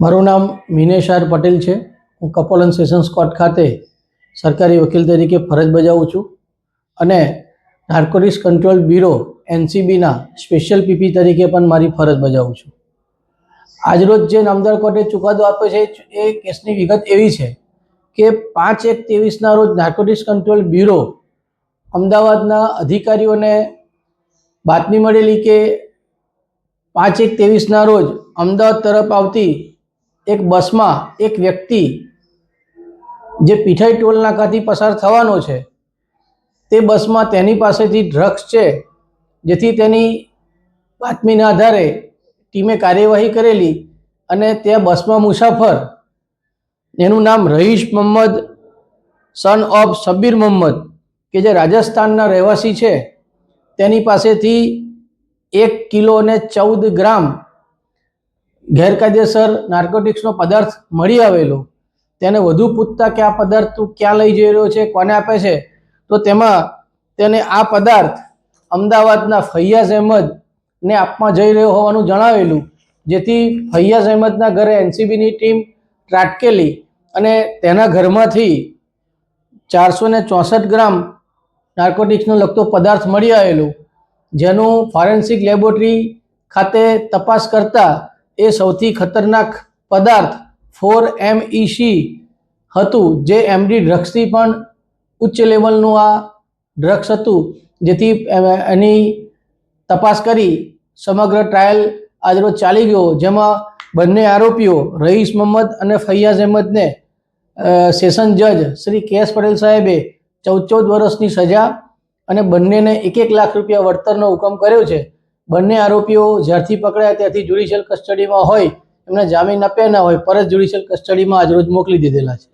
મારું નામ મિનેશ આર પટેલ છે। હું કપોલન સેશન્સ કોર્ટ ખાતે સરકારી વકીલ તરીકે ફરજ બજાવું છું અને નાર્કોટિક્સ કંટ્રોલ બ્યુરો એનસીબીના સ્પેશિયલ પીપી તરીકે પણ મારી ફરજ બજાવું છું। આજરોજ જે નામદાર કોર્ટે ચુકાદો આપ્યો છે એ કેસની વિગત એવી છે કે 5/1/23ના રોજ નાર્કોટિક્સ કંટ્રોલ બ્યુરો અમદાવાદના અધિકારીઓને બાતમી મળેલી કે 5/1/23ના રોજ અમદાવાદ તરફ આવતી એક બસમાં એક વ્યક્તિ જે પીઠાઈ ટોલ નાકાથી પસાર થવાનો છે તે બસમાં તેની પાસેથી ડ્રગ્સ છે, જેથી તેની બાતમીના આધારે ટીમે કાર્યવાહી કરેલી અને ત્યાં બસમાં મુસાફર એનું નામ રહીશ મોહમ્મદ સન ઓફ શબ્બીર મોહમ્મદ કે જે રાજસ્થાનના રહેવાસી છે તેની પાસેથી 1 કિલો અને 14 ગ્રામ ગેરકાયદેસર નાર્કોટિક્સનો પદાર્થ મળી આવેલો। તેને વધુ પૂછતા કે આ પદાર્થ તું ક્યાં લઈ જઈ રહ્યો છે, કોને આપે છે, તો તેમાં તેને આ પદાર્થ અમદાવાદના ફૈયાઝ અહેમદને આપવા જઈ રહ્યો હોવાનું જણાવેલું, જેથી ફૈયાઝ અહેમદના ઘરે એનસીબીની ટીમ ત્રાટકેલી અને તેના ઘરમાંથી 464 ગ્રામ નાર્કોટિક્સનો લગતો પદાર્થ મળી આવેલો, જેનું ફોરેન્સિક લેબોરેટરી ખાતે તપાસ કરતા એ સૌથી ખતરનાક પદાર્થ 4-MEC હતું, જે એમડી ડ્રગ્સથી પણ ઉચ્ચ લેવલનું આ ડ્રગ્સ હતું, જેથી એની તપાસ કરી સમગ્ર ટ્રાયલ આજરોજ ચાલી ગયો, જેમાં બંને આરોપીઓ રહીશ મોહમ્મદ અને ફૈયાઝ અહેમદને સેશન જજ શ્રી કે.એસ. પટેલ સાહેબે 14 વર્ષની સજા અને બંનેને 1-1 લાખ રૂપિયા વળતરનો હુકમ કર્યો છે। બંને આરોપીઓ જ્યારથી પકડાયા ત્યારથી જ્યુડિશિયલ કસ્ટડીમાં હોય, એમને જામીન આપ્યા ના હોય, પરત જ્યુડિશિયલ કસ્ટડીમાં આજરોજ મોકલી દીધેલા છે।